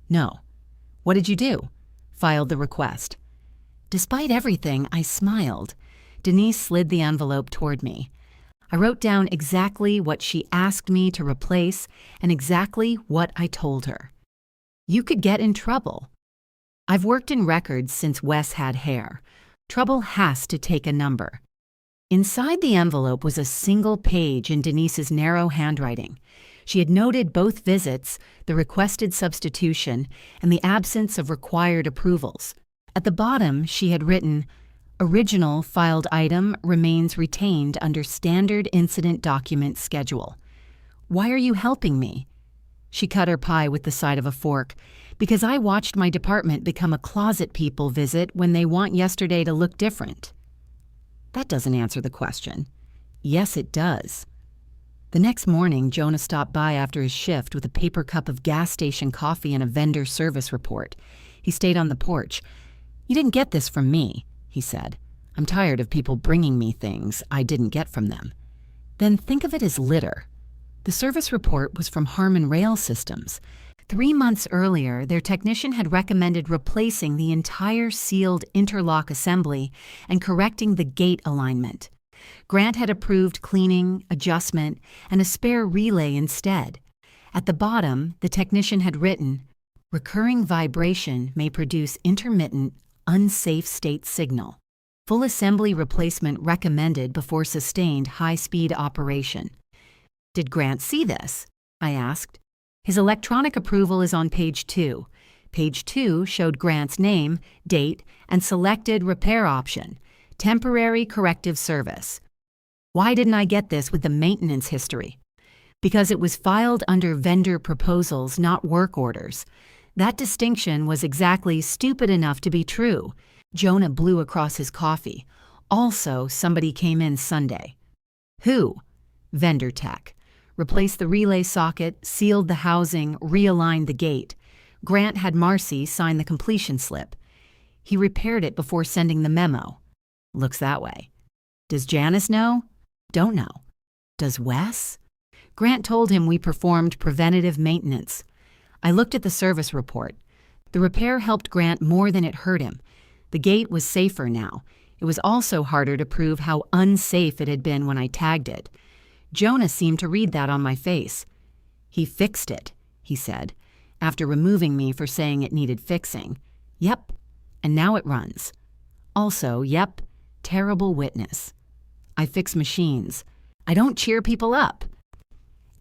No. What did you do? Filed the request. Despite everything, I smiled. Denise slid the envelope toward me. I wrote down exactly what she asked me to replace and exactly what I told her. You could get in trouble. I've worked in records since Wes had hair. Trouble has to take a number. Inside the envelope was a single page in Denise's narrow handwriting. She had noted both visits, the requested substitution, and the absence of required approvals. At the bottom, she had written, "Original filed item remains retained under standard incident document schedule." Why are you helping me? She cut her pie with the side of a fork. Because I watched my department become a closet people visit when they want yesterday to look different. That doesn't answer the question. Yes, it does. The next morning, Jonah stopped by after his shift with a paper cup of gas station coffee and a vendor service report. He stayed on the porch. You didn't get this from me, he said. I'm tired of people bringing me things I didn't get from them. Then think of it as litter. The service report was from Harmon Rail Systems. 3 months earlier, their technician had recommended replacing the entire sealed interlock assembly and correcting the gate alignment. Grant had approved cleaning, adjustment, and a spare relay instead. At the bottom, the technician had written, "Recurring vibration may produce intermittent, unsafe state signal. Full assembly replacement recommended before sustained high-speed operation." Did Grant see this? I asked. His electronic approval is on page 2. Page 2 showed Grant's name, date, and selected repair option, temporary corrective service. Why didn't I get this with the maintenance history? Because it was filed under vendor proposals, not work orders. That distinction was exactly stupid enough to be true. Jonah blew across his coffee. Also, somebody came in Sunday. Who? Vendor tech. Replaced the relay socket, sealed the housing, realigned the gate. Grant had Marcy sign the completion slip. He repaired it before sending the memo. Looks that way. Does Janice know? Don't know. Does Wes? Grant told him we performed preventative maintenance. I looked at the service report. The repair helped Grant more than it hurt him. The gate was safer now. It was also harder to prove how unsafe it had been when I tagged it. Jonah seemed to read that on my face. He fixed it, he said, after removing me for saying it needed fixing. Yep, and now it runs. Also, yep, terrible witness. I fix machines. I don't cheer people up.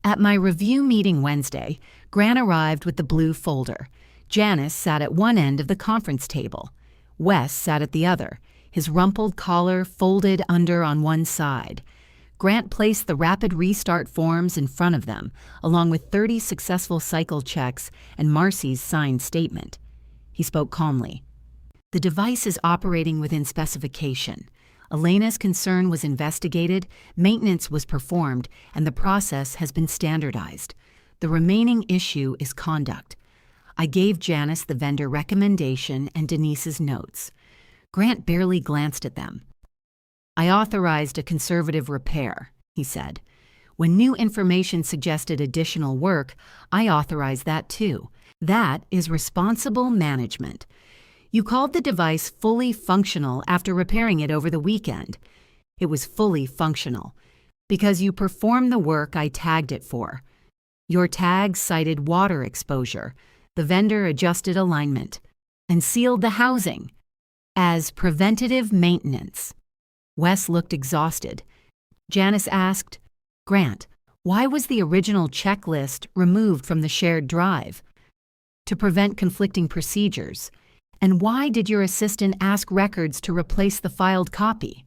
At my review meeting Wednesday, Grant arrived with the blue folder. Janice sat at one end of the conference table. Wes sat at the other, his rumpled collar folded under on one side. Grant placed the rapid restart forms in front of them, along with 30 successful cycle checks and Marcy's signed statement. He spoke calmly. The device is operating within specification. Elena's concern was investigated, maintenance was performed, and the process has been standardized. The remaining issue is conduct. I gave Janice the vendor recommendation and Denise's notes. Grant barely glanced at them. I authorized a conservative repair, he said. When new information suggested additional work, I authorized that too. That is responsible management. You called the device fully functional after repairing it over the weekend. It was fully functional because you performed the work I tagged it for. Your tag cited water exposure. The vendor adjusted alignment and sealed the housing as preventative maintenance. Wes looked exhausted. Janice asked, "Grant, why was the original checklist removed from the shared drive?" "To prevent conflicting procedures. And why did your assistant ask records to replace the filed copy?"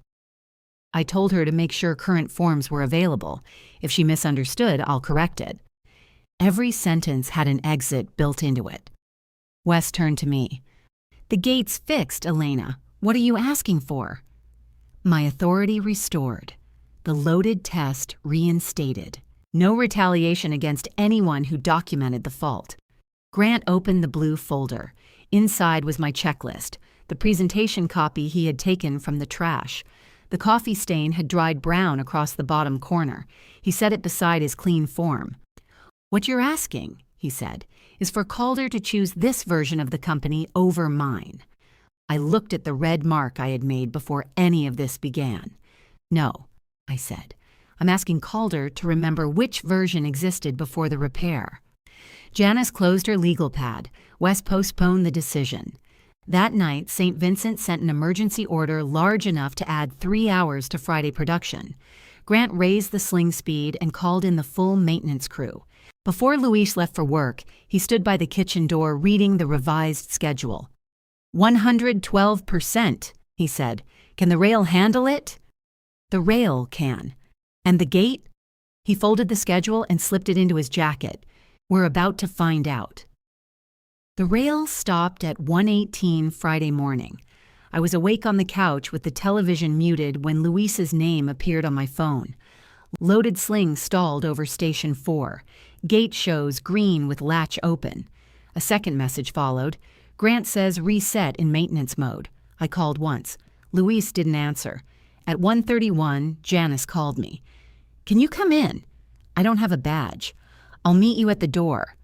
"I told her to make sure current forms were available. If she misunderstood, I'll correct it." Every sentence had an exit built into it. Wes turned to me. "The gate's fixed, Elena. What are you asking for?" My authority restored. The loaded test reinstated. No retaliation against anyone who documented the fault. Grant opened the blue folder. Inside was my checklist, the presentation copy he had taken from the trash. The coffee stain had dried brown across the bottom corner. He set it beside his clean form. "What you're asking," he said, "is for Calder to choose this version of the company over mine." I looked at the red mark I had made before any of this began. "No," I said. "I'm asking Calder to remember which version existed before the repair." Janice closed her legal pad. Wes postponed the decision. That night, St. Vincent sent an emergency order large enough to add 3 hours to Friday production. Grant raised the sling speed and called in the full maintenance crew. Before Luis left for work, he stood by the kitchen door reading the revised schedule. 112%, he said. "Can the rail handle it?" "The rail can. And the gate?" He folded the schedule and slipped it into his jacket. "We're about to find out." The rail stopped at 1:18 Friday morning. I was awake on the couch with the television muted when Luis's name appeared on my phone. Loaded sling stalled over Station 4. Gate shows green with latch open. A second message followed. Grant says reset in maintenance mode. I called once. Luis didn't answer. At 1:31, Janice called me. "Can you come in? I don't have a badge. I'll meet you at the door."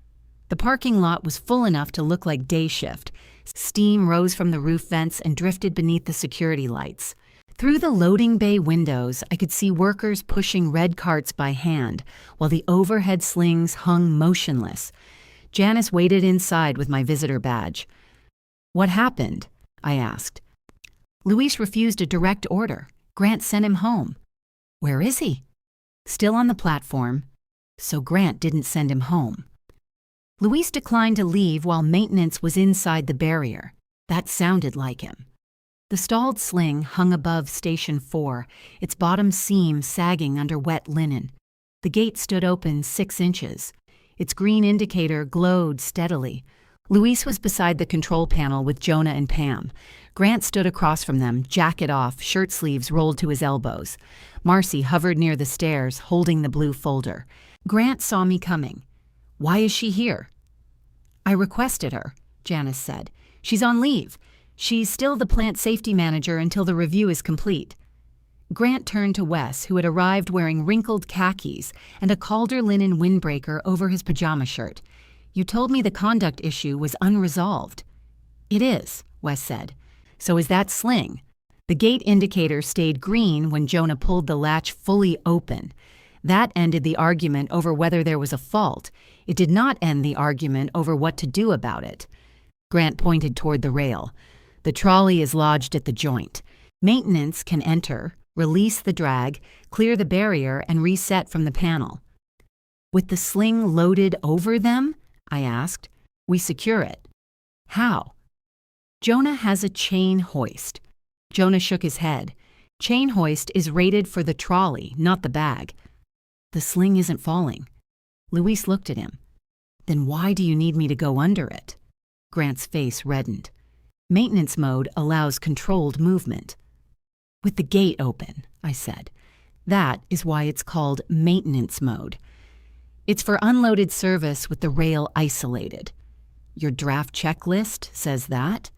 The parking lot was full enough to look like day shift. Steam rose from the roof vents and drifted beneath the security lights. Through the loading bay windows, I could see workers pushing red carts by hand, while the overhead slings hung motionless. Janice waited inside with my visitor badge. "What happened?" I asked. "Luis refused a direct order. Grant sent him home." "Where is he?" "Still on the platform." So Grant didn't send him home. Luis declined to leave while maintenance was inside the barrier. That sounded like him. The stalled sling hung above Station 4, its bottom seam sagging under wet linen. The gate stood open 6 inches. Its green indicator glowed steadily. Luis was beside the control panel with Jonah and Pam. Grant stood across from them, jacket off, shirt sleeves rolled to his elbows. Marcy hovered near the stairs, holding the blue folder. Grant saw me coming. "Why is she here?" "I requested her," Janice said. "She's on leave. She's still the plant safety manager until the review is complete." Grant turned to Wes, who had arrived wearing wrinkled khakis and a Calder linen windbreaker over his pajama shirt. "You told me the conduct issue was unresolved." "It is," Wes said. "So is that sling." The gate indicator stayed green when Jonah pulled the latch fully open. That ended the argument over whether there was a fault. It did not end the argument over what to do about it. Grant pointed toward the rail. "The trolley is lodged at the joint. Maintenance can enter, release the drag, clear the barrier, and reset from the panel." "With the sling loaded over them?" I asked. "We secure it." "How?" "Jonah has a chain hoist." Jonah shook his head. "Chain hoist is rated for the trolley, not the bag." "The sling isn't falling." Luis looked at him. "Then why do you need me to go under it?" Grant's face reddened. "Maintenance mode allows controlled movement." "With the gate open," I said. "That is why it's called maintenance mode. It's for unloaded service with the rail isolated." "Your draft checklist says that?"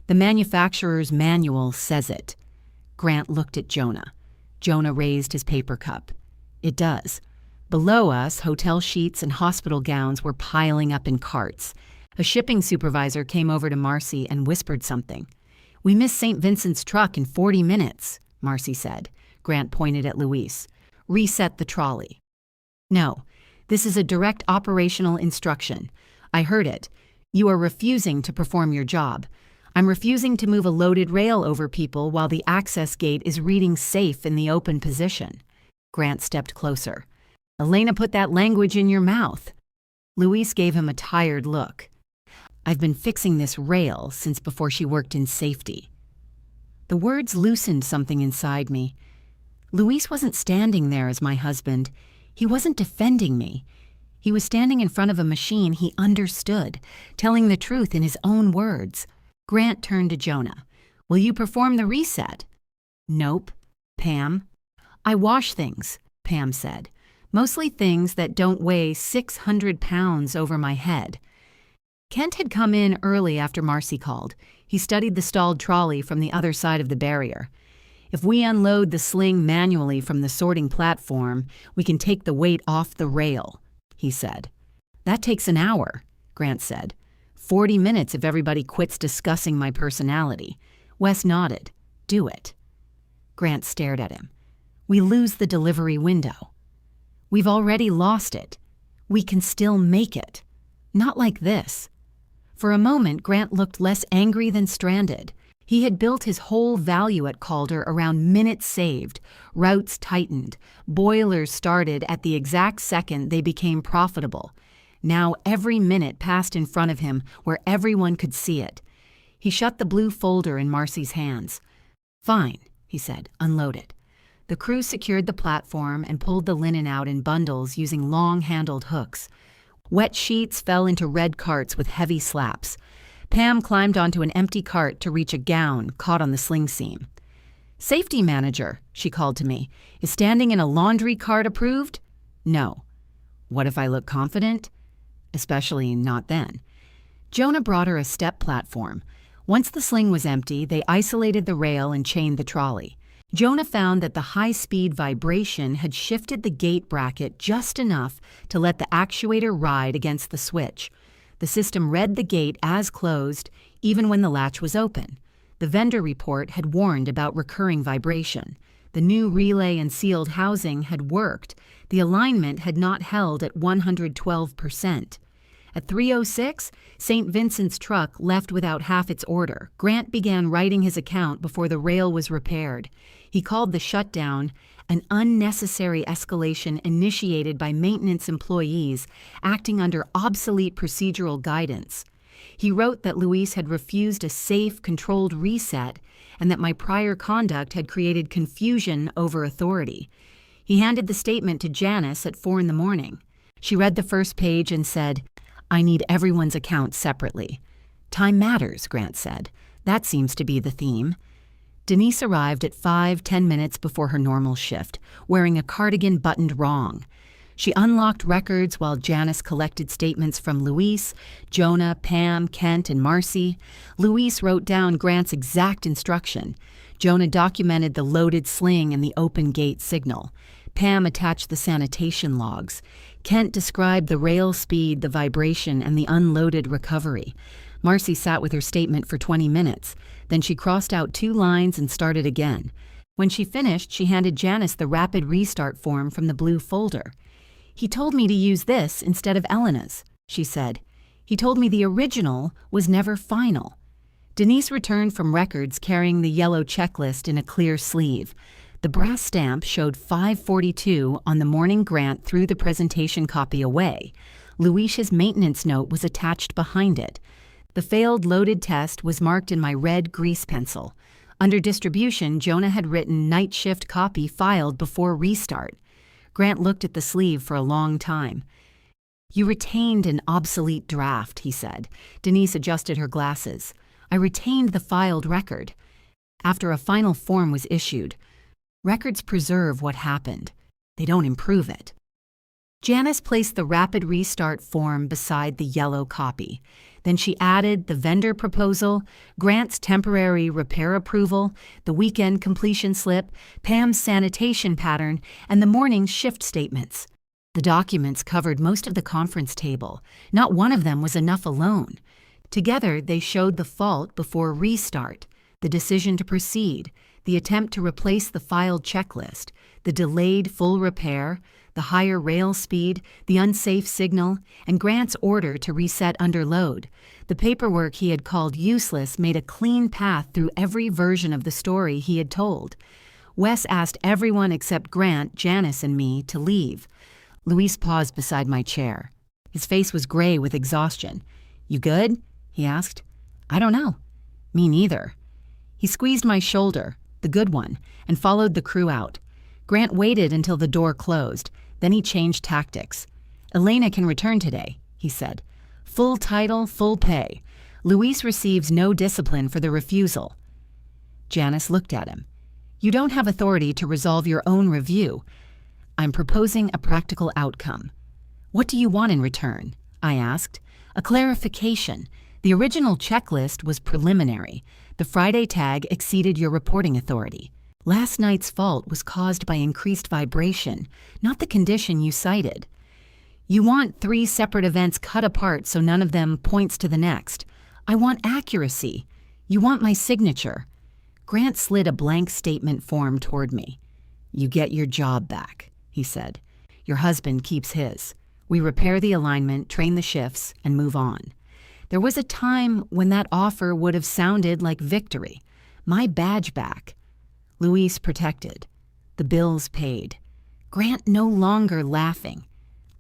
"The manufacturer's manual says it." Grant looked at Jonah. Jonah raised his paper cup. "It does. Below us, hotel sheets and hospital gowns were piling up in carts. A shipping supervisor came over to Marcy and whispered something. "We missed St. Vincent's truck in 40 minutes, Marcy said. Grant pointed at Luis. "Reset the trolley." "No, this is a direct operational instruction. I heard it. You are refusing to perform your job. I'm refusing to move a loaded rail over people while the access gate is reading safe in the open position." Grant stepped closer. "Elena put that language in your mouth." Luis gave him a tired look. "I've been fixing this rail since before she worked in safety." The words loosened something inside me. Luis wasn't standing there as my husband. He wasn't defending me. He was standing in front of a machine he understood, telling the truth in his own words. Grant turned to Jonah. "Will you perform the reset?" "Nope, Pam." "I wash things," Pam said. "Mostly things that don't weigh 600 pounds over my head." Kent had come in early after Marcy called. He studied the stalled trolley from the other side of the barrier. "If we unload the sling manually from the sorting platform, we can take the weight off the rail," he said. "That takes an hour," Grant said. 40 minutes if everybody quits discussing my personality." Wes nodded. "Do it." Grant stared at him. "We lose the delivery window." "We've already lost it. We can still make it. Not like this." For a moment, Grant looked less angry than stranded. He had built his whole value at Calder around minutes saved, routes tightened, boilers started at the exact second they became profitable. Now every minute passed in front of him where everyone could see it. He shut the blue folder in Marcy's hands. "Fine," he said, "unload it." The crew secured the platform and pulled the linen out in bundles using long-handled hooks. Wet sheets fell into red carts with heavy slaps. Pam climbed onto an empty cart to reach a gown caught on the sling seam. "Safety manager," she called to me, "is standing in a laundry cart approved?" "No." "What if I look confident?" "Especially not then." Jonah brought her a step platform. Once the sling was empty, they isolated the rail and chained the trolley. Jonah found that the high-speed vibration had shifted the gate bracket just enough to let the actuator ride against the switch. The system read the gate as closed, even when the latch was open. The vendor report had warned about recurring vibration. The new relay and sealed housing had worked. The alignment had not held at 112%. At 3:06, St. Vincent's truck left without half its order. Grant began writing his account before the rail was repaired. He called the shutdown an unnecessary escalation initiated by maintenance employees acting under obsolete procedural guidance. He wrote that Luis had refused a safe, controlled reset and that my prior conduct had created confusion over authority. He handed the statement to Janice at 4 a.m. She read the first page and said, "I need everyone's account separately." "Time matters," Grant said. "That seems to be the theme." Denise arrived at 5-10 minutes before her normal shift, wearing a cardigan buttoned wrong. She unlocked records while Janice collected statements from Luis, Jonah, Pam, Kent, and Marcy. Luis wrote down Grant's exact instruction. Jonah documented the loaded sling and the open gate signal. Pam attached the sanitation logs. Kent described the rail speed, the vibration, and the unloaded recovery. Marcy sat with her statement for 20 minutes. Then she crossed out 2 lines and started again. When she finished, she handed Janice the rapid restart form from the blue folder. "He told me to use this instead of Elena's," she said. "He told me the original was never final." Denise returned from records carrying the yellow checklist in a clear sleeve. The brass stamp showed 5:42 on the morning Grant threw the presentation copy away. Luis's maintenance note was attached behind it. The failed loaded test was marked in my red grease pencil. Under distribution, Jonah had written night shift copy filed before restart. Grant looked at the sleeve for a long time. "You retained an obsolete draft," he said. Denise adjusted her glasses. "I retained the filed record. After a final form was issued. Records preserve what happened. They don't improve it." Janice placed the rapid restart form beside the yellow copy. Then she added the vendor proposal, Grant's temporary repair approval, the weekend completion slip, Pam's sanitation pattern, and the morning's shift statements. The documents covered most of the conference table. Not one of them was enough alone. Together, they showed the fault before restart, the decision to proceed, the attempt to replace the filed checklist, the delayed full repair, the higher rail speed, the unsafe signal, and Grant's order to reset under load. The paperwork he had called useless made a clean path through every version of the story he had told. Wes asked everyone except Grant, Janice, and me to leave. Luis paused beside my chair. His face was gray with exhaustion. "You good?" he asked. "I don't know." "Me neither." He squeezed my shoulder, the good one, and followed the crew out. Grant waited until the door closed. Then he changed tactics. "Elena can return today," he said. "Full title, full pay. Luis receives no discipline for the refusal." Janice looked at him. "You don't have authority to resolve your own review. I'm proposing a practical outcome." "What do you want in return?" I asked. "A clarification. The original checklist was preliminary. The Friday tag exceeded your reporting authority. Last night's fault was caused by increased vibration, not the condition you cited. You want 3 separate events cut apart so none of them points to the next. I want accuracy. You want my signature." Grant slid a blank statement form toward me. "You get your job back," he said. "Your husband keeps his. We repair the alignment, train the shifts, and move on." There was a time when that offer would have sounded like victory. My badge back. Luis protected. The bills paid. Grant no longer laughing.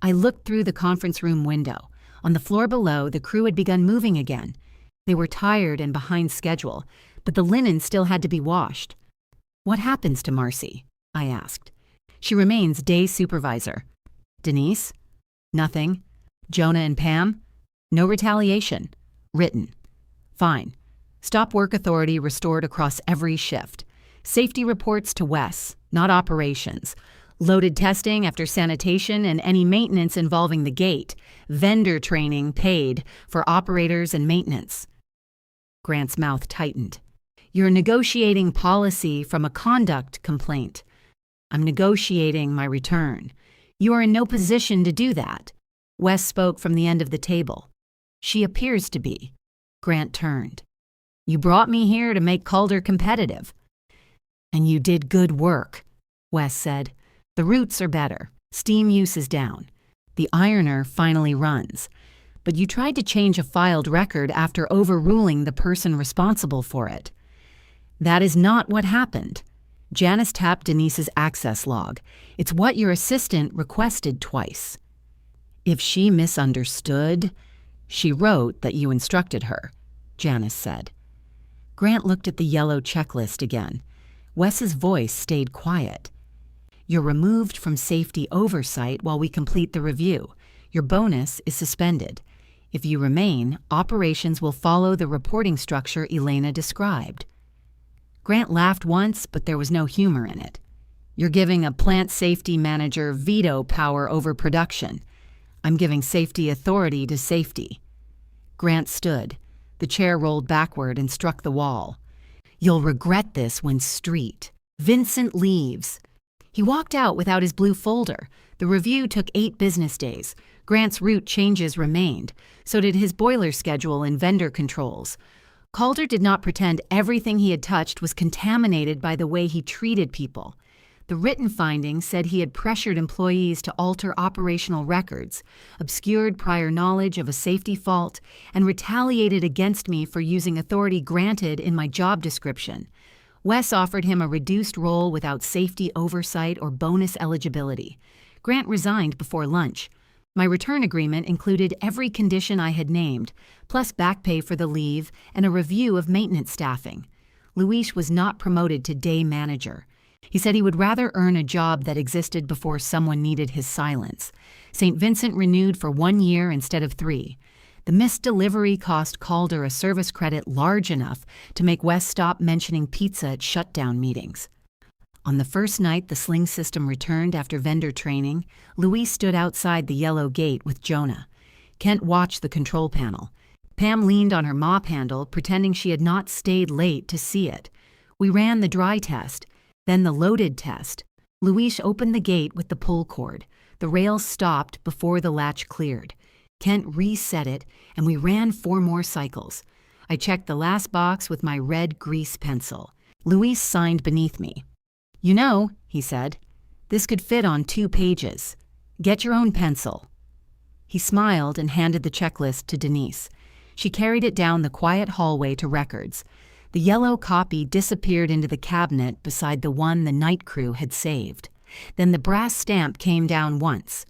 I looked through the conference room window. On the floor below, the crew had begun moving again. They were tired and behind schedule, but the linen still had to be washed. "What happens to Marcy?" I asked. "She remains day supervisor." "Denise?" "Nothing." "Jonah and Pam?" "No retaliation." "Written." "Fine. Stop work authority restored across every shift. Safety reports to Wes, not operations. Loaded testing after sanitation and any maintenance involving the gate. Vendor training paid for operators and maintenance." Grant's mouth tightened. "You're negotiating policy from a conduct complaint. I'm negotiating my return. You are in no position to do that." Wes spoke from the end of the table. "She appears to be." Grant turned. "You brought me here to make Calder competitive." "And you did good work," Wes said. "The roots are better. Steam use is down. The ironer finally runs. But you tried to change a filed record after overruling the person responsible for it." "That is not what happened." Janice tapped Denise's access log. "It's what your assistant requested twice." "If she misunderstood..." "She wrote that you instructed her," Janice said. Grant looked at the yellow checklist again. Wes's voice stayed quiet. "You're removed from safety oversight while we complete the review. Your bonus is suspended. If you remain, operations will follow the reporting structure Elena described." Grant laughed once, but there was no humor in it. "You're giving a plant safety manager veto power over production. I'm giving safety authority to safety." Grant stood. The chair rolled backward and struck the wall. "You'll regret this when Vincent leaves." He walked out without his blue folder. The review took 8 business days. Grant's route changes remained. So did his boiler schedule and vendor controls. Calder did not pretend everything he had touched was contaminated by the way he treated people. The written findings said he had pressured employees to alter operational records, obscured prior knowledge of a safety fault, and retaliated against me for using authority granted in my job description. Wes offered him a reduced role without safety oversight or bonus eligibility. Grant resigned before lunch. My return agreement included every condition I had named, plus back pay for the leave and a review of maintenance staffing. Luis was not promoted to day manager. He said he would rather earn a job that existed before someone needed his silence. St. Vincent renewed for 1 year instead of 3. The missed delivery cost Calder a service credit large enough to make Wes stop mentioning pizza at shutdown meetings. On the first night the sling system returned after vendor training, Luis stood outside the yellow gate with Jonah. Kent watched the control panel. Pam leaned on her mop handle, pretending she had not stayed late to see it. We ran the dry test, then the loaded test. Luis opened the gate with the pull cord. The rail stopped before the latch cleared. Kent reset it, and we ran 4 more cycles. I checked the last box with my red grease pencil. Luis signed beneath me. "You know," he said, "this could fit on 2 pages. Get your own pencil." He smiled and handed the checklist to Denise. She carried it down the quiet hallway to records. The yellow copy disappeared into the cabinet beside the one the night crew had saved. Then the brass stamp came down once.